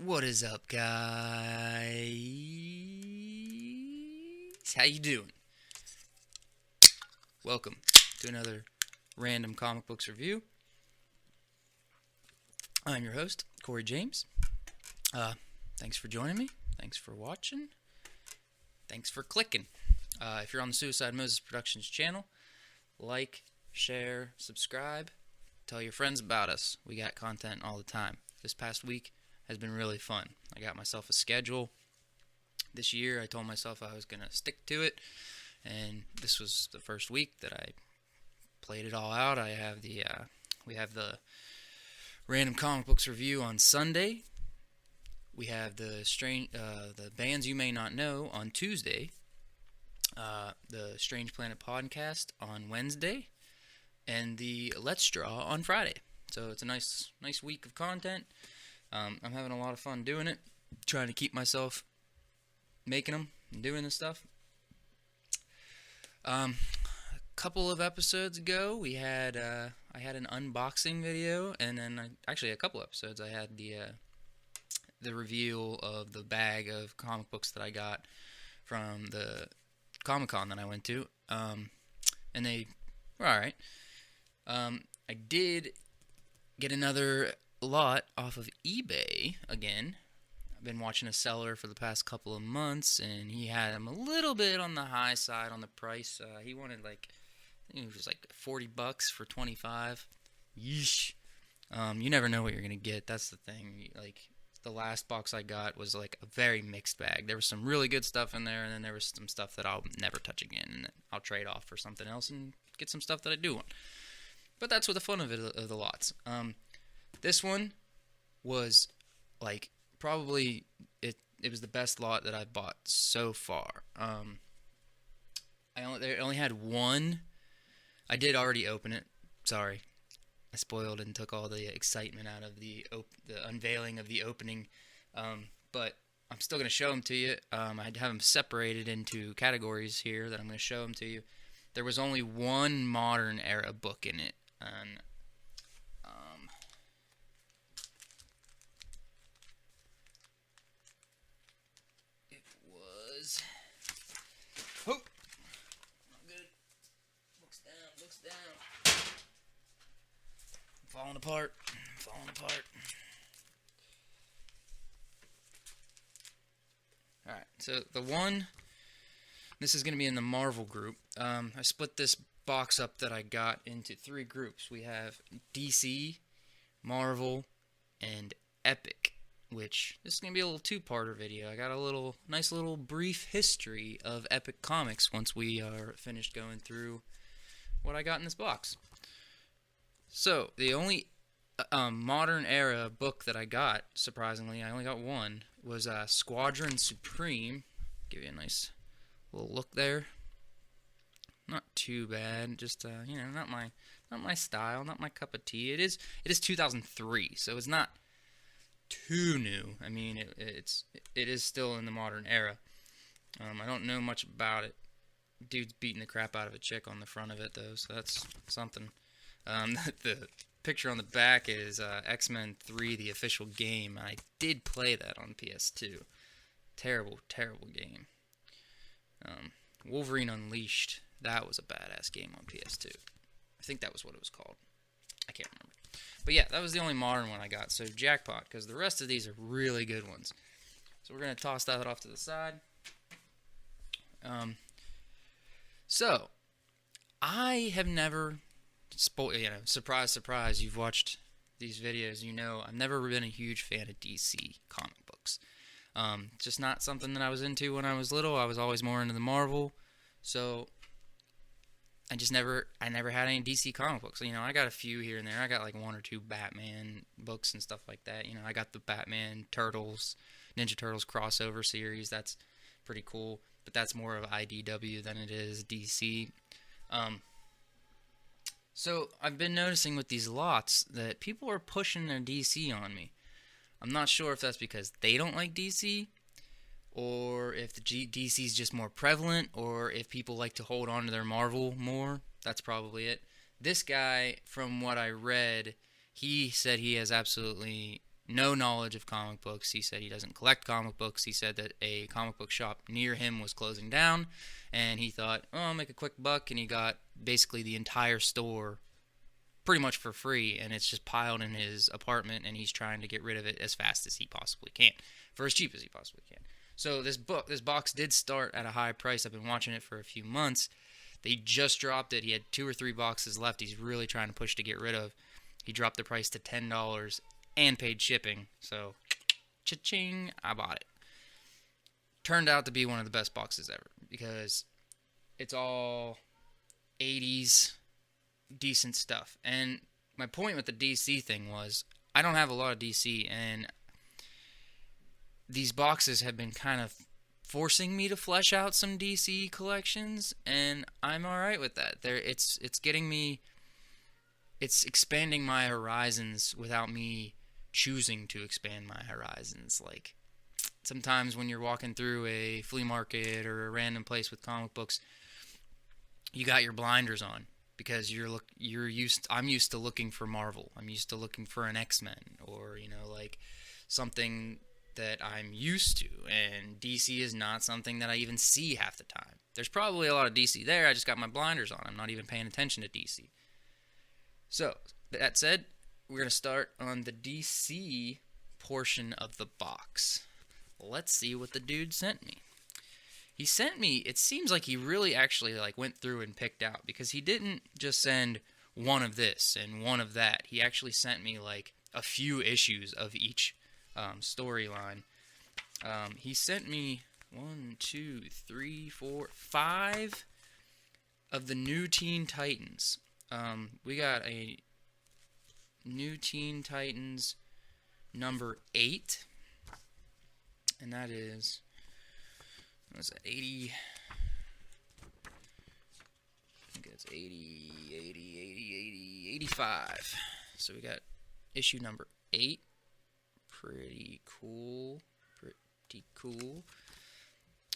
What is up, guys? How you doing? Welcome to another random comic books review. I'm your host, Corey James. Thanks for joining me. Thanks for watching. Thanks for clicking. If you're on the Suicide Moses Productions channel, like, share, subscribe, tell your friends about us. We got content all the time. This past week has been really fun. I got myself a schedule. This year I told myself I was going to stick to it, and this was the first week that I played it all out. We have the random comic books review on Sunday. We have the bands you may not know on Tuesday. The Strange Planet podcast on Wednesday, and the Let's Draw on Friday. So it's a nice week of content. I'm having a lot of fun doing it, trying to keep myself making them and doing this stuff. A couple of episodes ago, I had an unboxing video, and then actually a couple episodes I had the reveal of the bag of comic books that I got from the Comic-Con that I went to, and they were alright. I did get another lot off of eBay again. I've been watching a seller for the past couple of months, and he had him a little bit on the high side on the price. He wanted I think it was like $40 for 25. Yeesh. You never know what you're gonna get. That's the thing. The last box I got was like a very mixed bag. There was some really good stuff in there, and then there was some stuff that I'll never touch again, and I'll trade off for something else and get some stuff that I do want. But that's what the fun of the lots. This one was probably it was the best lot that I've bought so far. They only had one. I did already open it. Sorry. I spoiled and took all the excitement out of the unveiling of the opening, but I'm still going to show them to you. I have them separated into categories here that I'm going to show them to you. There was only one modern era book in it, and it was not good. Books down. Falling apart. Alright, so this is going to be in the Marvel group. I split this box up that I got into three groups. We have DC, Marvel, and Epic, which this is going to be a little two-parter video. I got a nice little brief history of Epic Comics once we are finished going through what I got in this box. So, the only modern era book that I got, surprisingly, I only got one, was Squadron Supreme. Give you a nice little look there. Not too bad, just not my style, not my cup of tea. It is 2003, so it's not too new. I mean, it is still in the modern era. I don't know much about it. Dude's beating the crap out of a chick on the front of it, though, so that's something. The picture on the back is X-Men 3, the official game. I did play that on PS2. Terrible game. Wolverine Unleashed. That was a badass game on PS2. I think that was what it was called. I can't remember. But yeah, that was the only modern one I got. So jackpot, because the rest of these are really good ones. So we're going to toss that off to the side. So, I have never... surprise, you've watched these videos, I've never been a huge fan of DC comic books. Just not something that I was into when I was little. I was always more into the Marvel, so I never had any DC comic books. I got a few here and there. I got like one or two Batman books and stuff like that. I got the Batman Ninja Turtles crossover series. That's pretty cool, but that's more of IDW than it is DC. So, I've been noticing with these lots that people are pushing their DC on me. I'm not sure if that's because they don't like DC, or if the DC is just more prevalent, or if people like to hold on to their Marvel more. That's probably it. This guy, from what I read, he said he has absolutely no knowledge of comic books. He said he doesn't collect comic books. He said that a comic book shop near him was closing down, and he thought, oh, I'll make a quick buck, and he got basically the entire store pretty much for free, and it's just piled in his apartment, and he's trying to get rid of it as fast as he possibly can, for as cheap as he possibly can. So this box did start at a high price. I've been watching it for a few months. They just dropped it. He had 2 or 3 boxes left he's really trying to push to get rid of. He dropped the price to $10 and paid shipping. So, cha-ching, I bought it. Turned out to be one of the best boxes ever because it's all 80s decent stuff. And my point with the DC thing was I don't have a lot of DC, and these boxes have been kind of forcing me to flesh out some DC collections, and I'm alright with that. It's getting me, it's expanding my horizons without me choosing to expand my horizons. Like, sometimes when you're walking through a flea market or a random place with comic books, you got your blinders on because I'm used to looking for Marvel. I'm used to looking for an X-Men or, like something that I'm used to, and DC is not something that I even see half the time. There's probably a lot of DC there, I just got my blinders on. I'm not even paying attention to DC. So, that said, we're going to start on the DC portion of the box. Let's see what the dude sent me. He sent me, it seems like he really actually went through and picked out, because he didn't just send one of this and one of that. He actually sent me a few issues of each storyline. He sent me 5 of the New Teen Titans. We got a New Teen Titans number 8, and that is, what is that, 80, I think it's 85. So we got issue number 8. Pretty cool.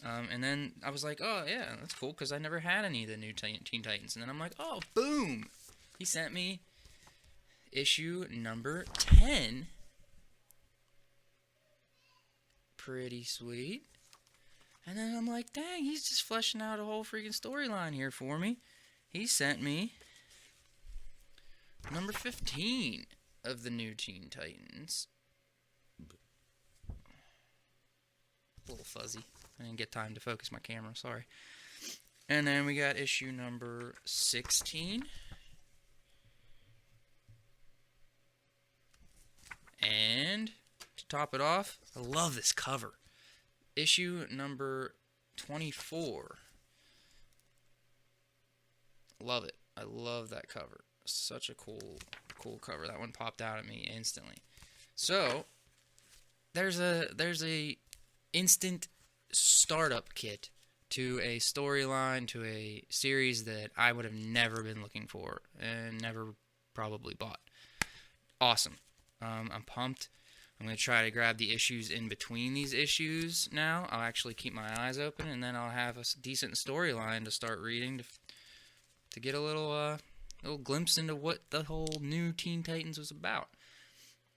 And then I was like, oh, yeah, that's cool, because I never had any of the New Teen Titans. And then I'm like, oh, boom! He sent me issue number 10. Pretty sweet. And then I'm like, dang, he's just fleshing out a whole freaking storyline here for me. He sent me number 15 of the New Teen Titans. A little fuzzy. I didn't get time to focus my camera, sorry. And then we got issue number 16. And to top it off, I love this cover. Issue number 24. Love it. I love that cover. Such a cool cover. That one popped out at me instantly. So, there's a instant startup kit to a storyline, to a series that I would have never been looking for and never probably bought. Awesome. I'm pumped. I'm going to try to grab the issues in between these issues now. I'll actually keep my eyes open, and then I'll have a decent storyline to start reading to get a little glimpse into what the whole New Teen Titans was about.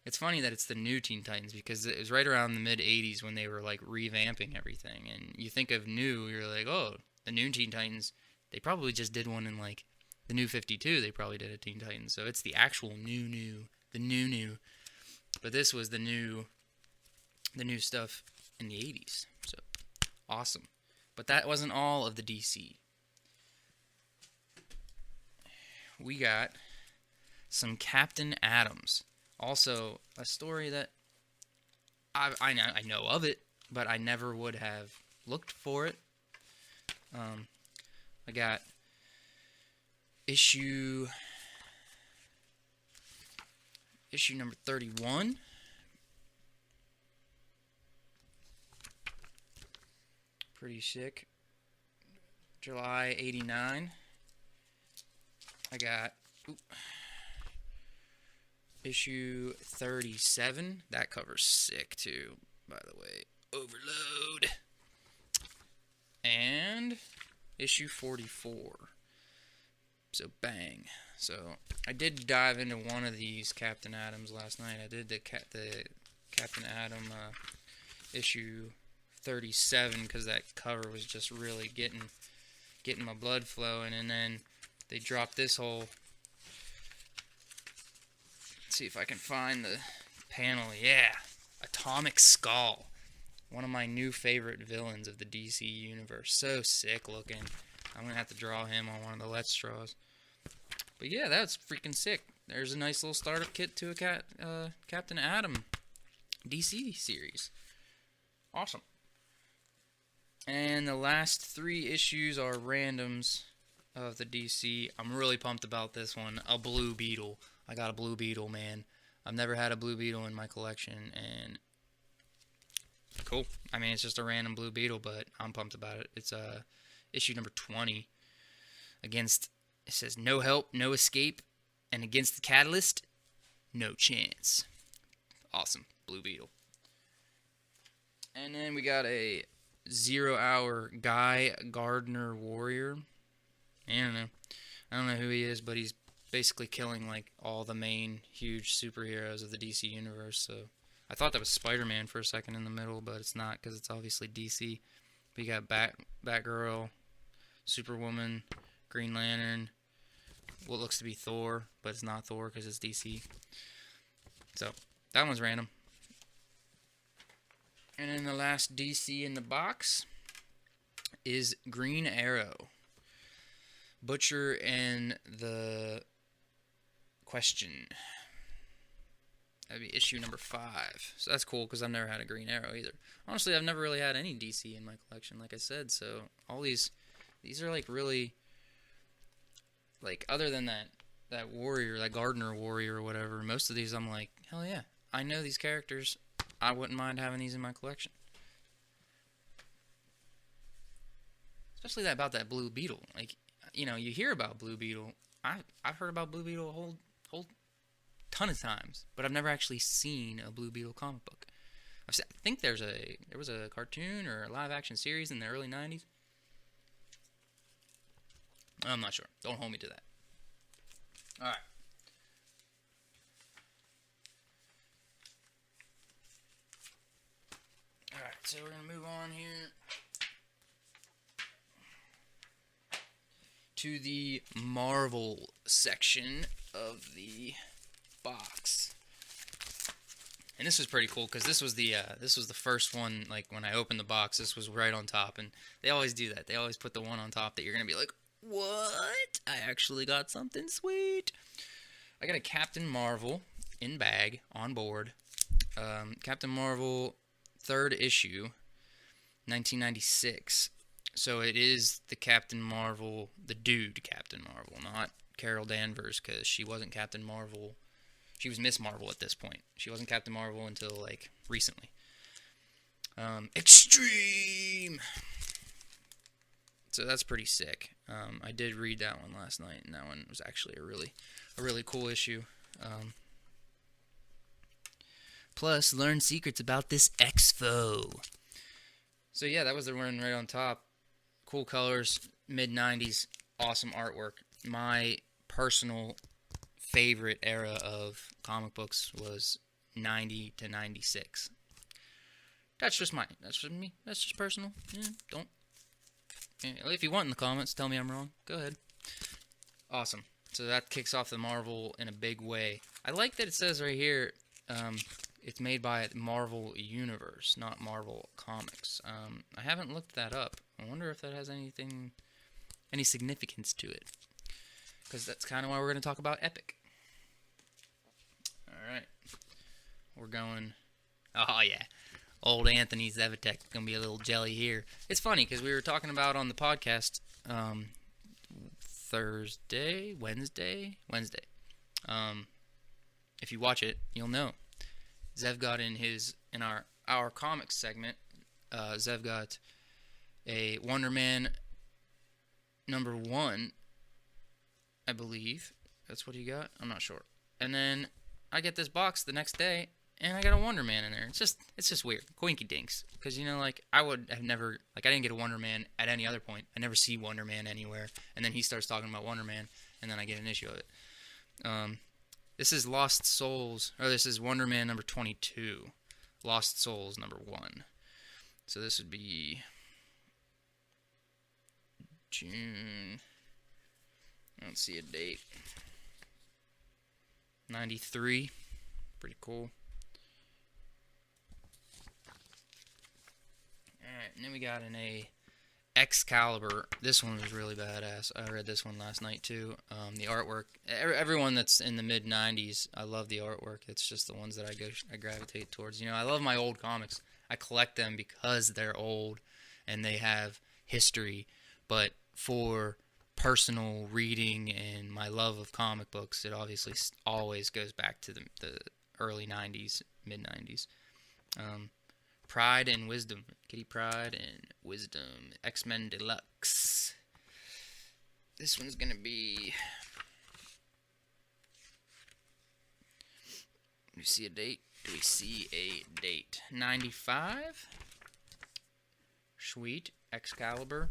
It's funny that it's the New Teen Titans, because it was right around the mid-'80s when they were revamping everything. And you think of new, you're like, oh, the New Teen Titans, they probably just did one in the New 52. They probably did a Teen Titans. So it's the actual new. But this was the new stuff in the 80s. So awesome. But that wasn't all of the DC. We got some Captain Adams. Also, a story that I know of it, but I never would have looked for it. I got issue number 31. Pretty sick. July 89. I got issue 37. That cover's sick too, by the way. Overload. And issue 44. So bang. So I did dive into one of these Captain Adams last night. I did the Captain Atom issue 37, because that cover was just really getting my blood flowing. And then they dropped this whole, let's see if I can find the panel. Yeah, Atomic Skull, one of my new favorite villains of the DC universe. So sick looking. I'm gonna have to draw him on one of the Let's Draws. But yeah, that's freaking sick. There's a nice little startup kit to a Captain Atom DC series. Awesome. And the last 3 issues are randoms of the DC. I'm really pumped about this one. A Blue Beetle. I got a Blue Beetle, man. I've never had a Blue Beetle in my collection, and cool. I mean, it's just a random Blue Beetle, but I'm pumped about it. It's issue number 20. Against, it says, no help, no escape, and against the Catalyst, no chance. Awesome. Blue Beetle. And then we got a 0 Hour Guy Gardner Warrior. I don't know who he is, but he's basically killing like all the main huge superheroes of the DC universe. So I thought that was Spider-Man for a second in the middle, but it's not, because it's obviously DC. But you got Batgirl, Superwoman, Green Lantern, what looks to be Thor, but it's not Thor because it's DC. So that one's random. And then the last DC in the box is Green Arrow. Butcher and the Question. That'd be issue number 5. So that's cool, because I've never had a Green Arrow either. Honestly, I've never really had any DC in my collection, like I said. So all these are like really, like, other than that warrior, that Gardner Warrior or whatever, most of these I'm like, hell yeah, I know these characters. I wouldn't mind having these in my collection. Especially about that Blue Beetle. Like, you know, you hear about Blue Beetle. I've heard about Blue Beetle a whole ton of times, but I've never actually seen a Blue Beetle comic book. I think there was a cartoon or a live action series in the early 90s. I'm not sure. Don't hold me to that. Alright. Alright, so we're going to move on here to the Marvel section of the box. And this was pretty cool, because this was the first one. Like, when I opened the box, this was right on top, and they always do that. They always put the one on top that you're going to be like, what? I actually got something sweet. I got a Captain Marvel in bag, on board. Captain Marvel, 3rd issue, 1996. So it is the Captain Marvel, the dude Captain Marvel, not Carol Danvers, because she wasn't Captain Marvel. She was Miss Marvel at this point. She wasn't Captain Marvel until, like, recently. Extreme! So that's pretty sick. I did read that one last night, and that one was actually a really cool issue. Plus, learn secrets about this X-Foe. So yeah, that was the one right on top. Cool colors, mid-90s, awesome artwork. My personal favorite era of comic books was 90 to 96. That's just me. That's just personal. Yeah, don't. If you want in the comments, tell me I'm wrong. Go ahead. Awesome. So that kicks off the Marvel in a big way. I like that it says right here, it's made by Marvel Universe, not Marvel Comics. I haven't looked that up. I wonder if that has any significance to it. Because that's kind of why we're going to talk about Epic. Alright. We're going... Oh, yeah. Old Anthony Zevatek is going to be a little jelly here. It's funny, because we were talking about on the podcast Wednesday. If you watch it, you'll know. Zev got in our comics segment, Zev got a Wonder Man #1, I believe. That's what he got. I'm not sure. And then I get this box the next day, and I got a Wonder Man in there. It's just weird. Coinky dinks. Because, you know, like, I would have never, like, I didn't get a Wonder Man at any other point. I never see Wonder Man anywhere. And then he starts talking about Wonder Man, and then I get an issue of it. This is Lost Souls, or this is Wonder Man #22. Lost Souls #1. So this would be June. I don't see a date. 93. Pretty cool. Alright, and then we got an Excalibur. This one was really badass. I read this one last night too. The artwork, everyone that's in the mid 90s, I love the artwork. It's just the ones that I gravitate towards. You know, I love my old comics. I collect them because they're old and they have history. But for personal reading and my love of comic books, it obviously always goes back to the early 90s, mid 90s. Pride and Wisdom. Kitty Pryde and Wisdom. X-Men Deluxe. This one's going to be... Do we see a date? 95? Sweet. Excalibur.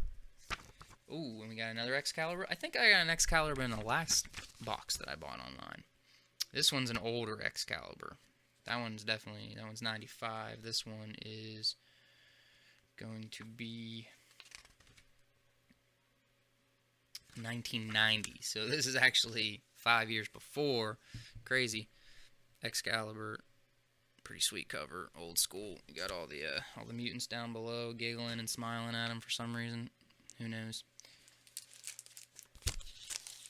Ooh, and we got another Excalibur. I think I got an Excalibur in the last box that I bought online. This one's an older Excalibur. That one's 95. This one is going to be 1990. So this is actually 5 years before. Crazy. Excalibur. Pretty sweet cover. Old school. You got all the mutants down below giggling and smiling at him for some reason. Who knows?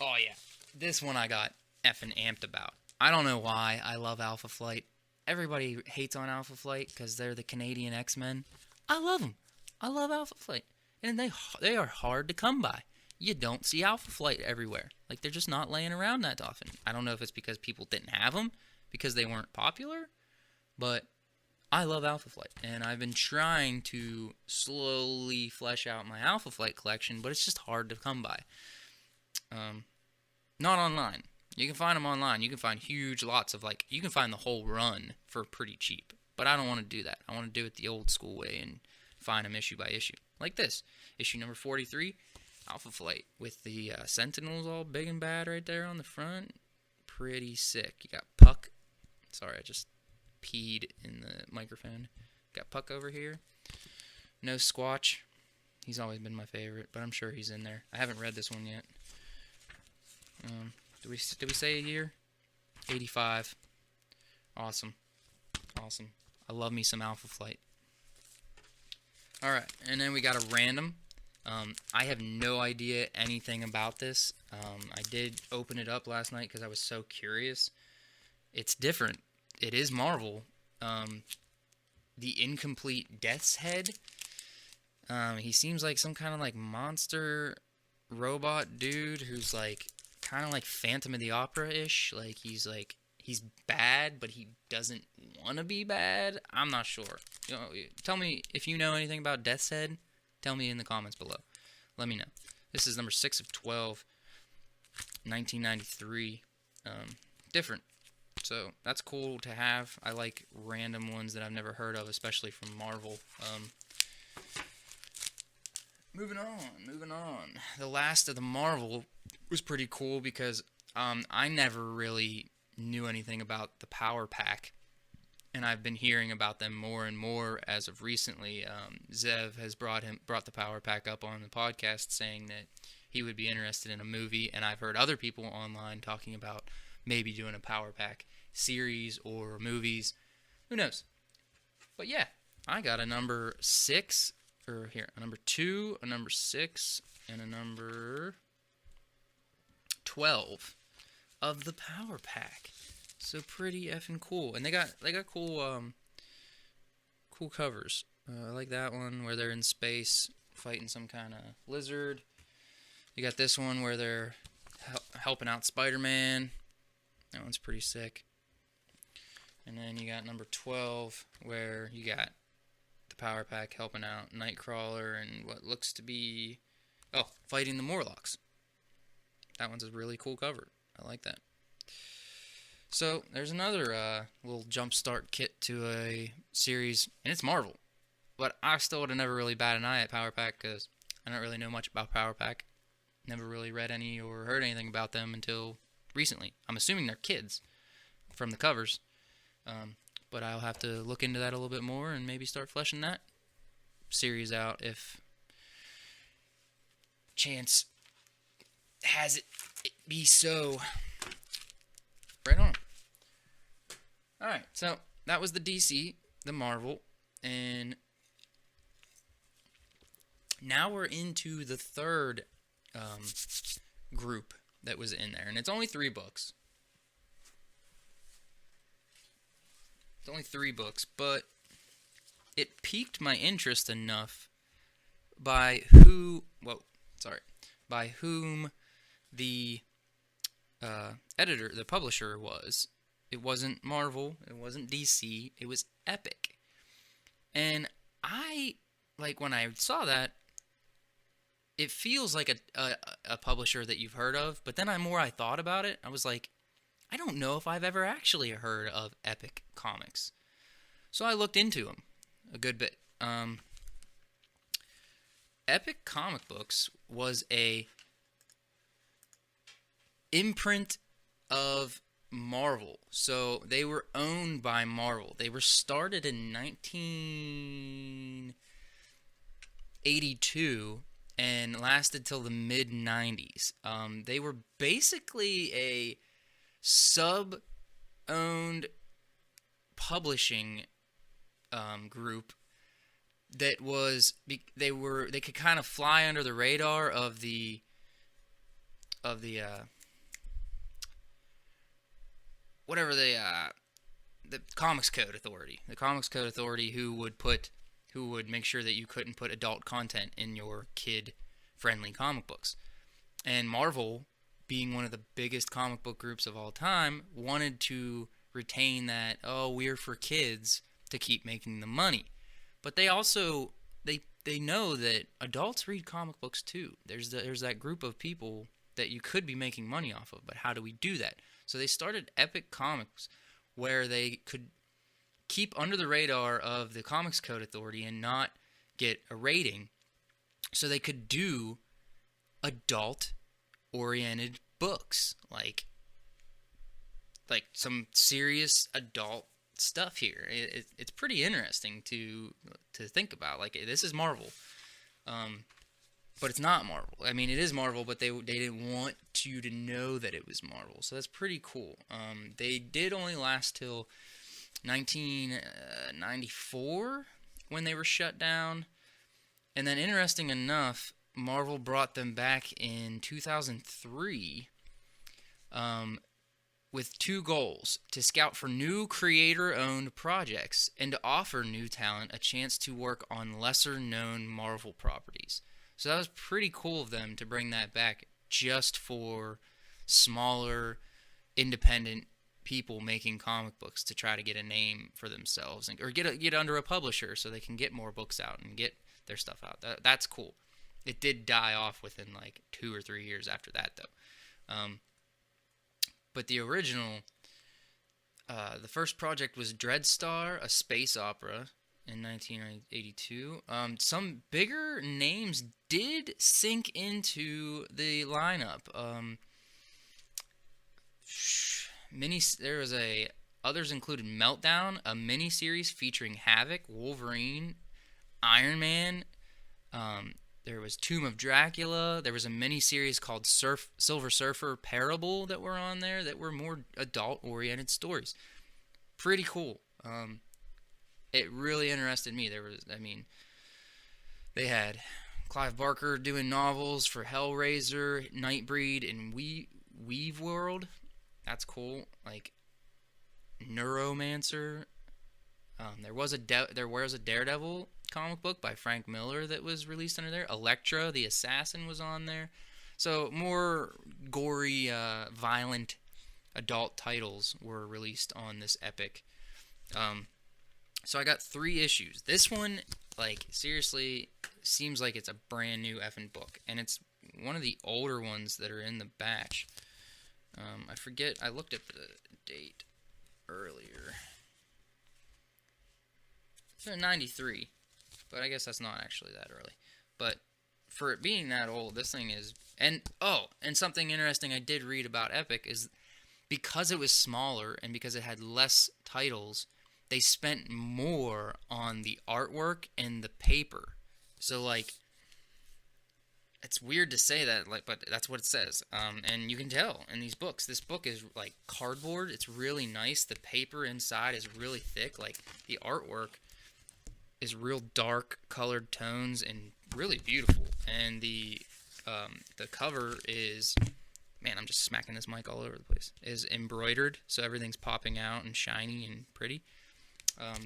Oh yeah. This one I got effing amped about. I don't know why I love Alpha Flight. Everybody hates on Alpha Flight because they're the Canadian X-Men. I love them. I love Alpha Flight. And they are hard to come by. You don't see Alpha Flight everywhere. Like, they're just not laying around that often. I don't know if it's because people didn't have them, because they weren't popular, but I love Alpha Flight. And I've been trying to slowly flesh out my Alpha Flight collection, but it's just hard to come by. Not online. You can find them online. You can find huge lots of, you can find the whole run for pretty cheap. But I don't want to do that. I want to do it the old school way and find them issue by issue. Like this. Issue number 43, Alpha Flight, with the Sentinels all big and bad right there on the front. Pretty sick. You got Puck. Sorry, I just peed in the microphone. Got Puck over here. No Squatch. He's always been my favorite, but I'm sure he's in there. I haven't read this one yet. Did we say a year? 85. Awesome. Awesome. I love me some Alpha Flight. Alright, and then we got a random. I have no idea anything about this. I did open it up last night because I was so curious. It's different. It is Marvel. The Incomplete Death's Head. He seems like some kind of monster robot dude who's kind of like Phantom of the Opera-ish. He's bad, but he doesn't want to be bad. I'm not sure. Tell me if you know anything about Death's Head. Tell me in the comments below. Let me know. This is number 6 of 12, 1993. Different. So that's cool to have. I like random ones that I've never heard of, especially from Marvel. Moving on. The last of the Marvel was pretty cool because I never really knew anything about the Power Pack, and I've been hearing about them more and more as of recently. Zev has brought the Power Pack up on the podcast, saying that he would be interested in a movie, and I've heard other people online talking about maybe doing a Power Pack series or movies. Who knows? But yeah, I got a number 6. Or here, a number 2, a number 6, and a number 12 of the Power Pack. So pretty effing cool. And they got cool cool covers. I like that one where they're in space fighting some kind of lizard. You got this one where they're helping out Spider-Man. That one's pretty sick. And then you got number 12 where you got the Power Pack helping out Nightcrawler and what looks to be fighting the Morlocks. That one's a really cool cover. I like that. So there's another little jumpstart kit to a series, and it's Marvel. But I still would have never really batted an eye at Power Pack because I don't really know much about Power Pack. Never really read any or heard anything about them until recently. I'm assuming they're kids from the covers. but I'll have to look into that a little bit more and maybe start fleshing that series out if chance has it be so. Right on. Alright, so that was the DC, the Marvel, and now we're into the third group that was in there, and it's only 3 books. It's only 3 books, but it piqued my interest enough by whom the editor, the publisher was. It wasn't Marvel, it wasn't DC, it was Epic. And when I saw that, it feels like a publisher that you've heard of, but then I thought about it, I was like, I don't know if I've ever actually heard of Epic Comics. So I looked into them a good bit. Epic Comic Books was a imprint of Marvel. So they were owned by Marvel. They were started in 1982 and lasted till the mid-90s. They were basically a sub-owned publishing group that was they could kind of fly under the radar of the Comics Code Authority. The Comics Code Authority who would make sure that you couldn't put adult content in your kid-friendly comic books. And Marvel, being one of the biggest comic book groups of all time, wanted to retain that, we're for kids, to keep making the money. But they also, they know that adults read comic books too. There's that group of people that you could be making money off of, but how do we do that? So they started Epic Comics, where they could keep under the radar of the Comics Code Authority and not get a rating, so they could do adult-oriented books, like some serious adult stuff here. It's pretty interesting to think about. Like, this is Marvel, but it's not Marvel. I mean, it is Marvel, but they didn't want you to know that it was Marvel, so that's pretty cool. They did only last till 1994 when they were shut down, and then interesting enough, Marvel brought them back in 2003 with 2 goals: to scout for new creator-owned projects and to offer new talent a chance to work on lesser-known Marvel properties. So that was pretty cool of them to bring that back just for smaller, independent people making comic books to try to get a name for themselves, or get under a publisher so they can get more books out and get their stuff out. That's cool. It did die off within like 2 or 3 years after that, though. But the original, the first project was Dreadstar, a space opera, in 1982. Some bigger names did sink into the lineup. Others included Meltdown, a miniseries featuring Havoc, Wolverine, Iron Man. There was Tomb of Dracula. There was a miniseries called Silver Surfer Parable that were on there that were more adult-oriented stories. Pretty cool. It really interested me. They had Clive Barker doing novels for Hellraiser, Nightbreed, and Weave World. That's cool. Like Neuromancer. There was a Daredevil comic book by Frank Miller that was released under there. Elektra, the Assassin, was on there. So more gory, violent adult titles were released on this Epic. So I got 3 issues. This one, like, seriously, seems like it's a brand new effing book. And it's one of the older ones that are in the batch. I forget, I looked at the date earlier. It's in 93, but I guess that's not actually that early. But for it being that old, this thing is... And something interesting I did read about Epic is because it was smaller and because it had less titles, they spent more on the artwork and the paper. So, like, it's weird to say that, like, but that's what it says. And you can tell in these books. This book is like cardboard. It's really nice. The paper inside is really thick. Like, the artwork is real dark colored tones and really beautiful. And the cover is, man, I'm just smacking this mic all over the place, is embroidered, so everything's popping out and shiny and pretty.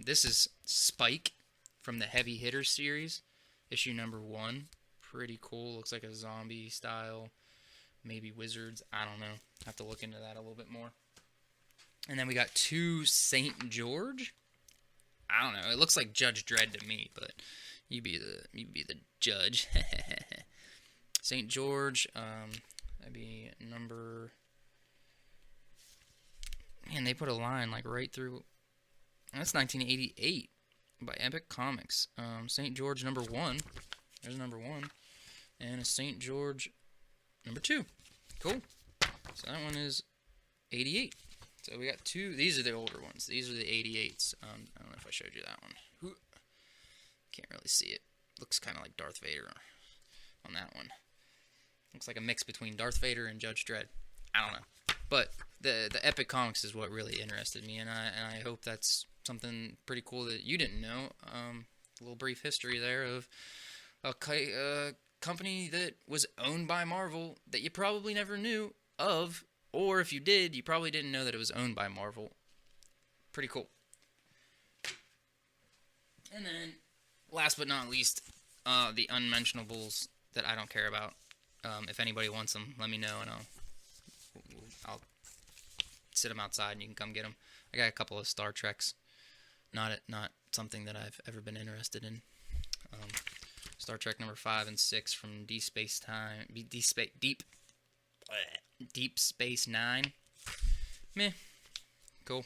This is Spike from the Heavy Hitter series, issue number 1. Pretty cool. Looks like a zombie style, maybe wizards. I don't know. Have to look into that a little bit more. And then we got 2 St. George. I don't know. It looks like Judge Dredd to me, but you be the judge. St. George. That'd be number. Man, they put a line like right through. That's 1988 by Epic Comics. St. George number 1. There's number 1. And a St. George number 2. Cool. So that one is 88. So we got 2. These are the older ones. These are the 88s. I don't know if I showed you that one. Can't really see it. Looks kind of like Darth Vader on that one. Looks like a mix between Darth Vader and Judge Dredd. I don't know. But the Epic Comics is what really interested me, and I hope that's something pretty cool that you didn't know. A little brief history there of a company that was owned by Marvel that you probably never knew of, or if you did, you probably didn't know that it was owned by Marvel. Pretty cool. And then, last but not least, the unmentionables that I don't care about. If anybody wants them, let me know, and I'll sit them outside, and you can come get them. I got a couple of Star Treks. Not something that I've ever been interested in. Star Trek number 5 and 6 from Deep Space Nine. Meh. Cool.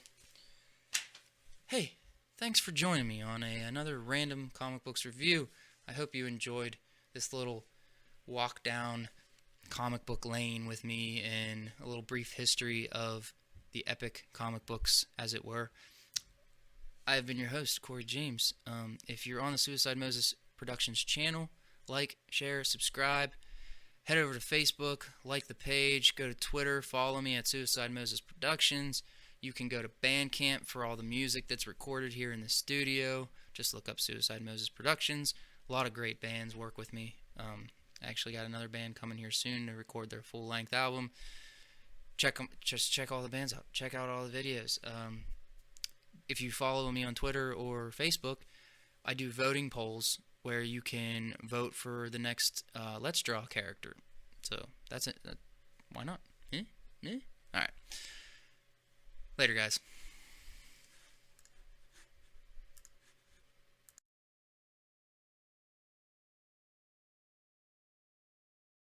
Hey, thanks for joining me on another random comic books review. I hope you enjoyed this little walk down comic book lane with me and a little brief history of the epic comic books, as it were. I've been your host, Corey James. If you're on the Suicide Moses Productions channel, like, share, subscribe. Head over to Facebook, like the page, go to Twitter, follow me at Suicide Moses Productions. You can go to Bandcamp for all the music that's recorded here in the studio. Just look up Suicide Moses Productions. A lot of great bands work with me. I actually got another band coming here soon to record their full-length album. Just check all the bands out. Check out all the videos. If you follow me on Twitter or Facebook, I do voting polls where you can vote for the next Let's Draw character. So that's it. Why not? All right. Later, guys.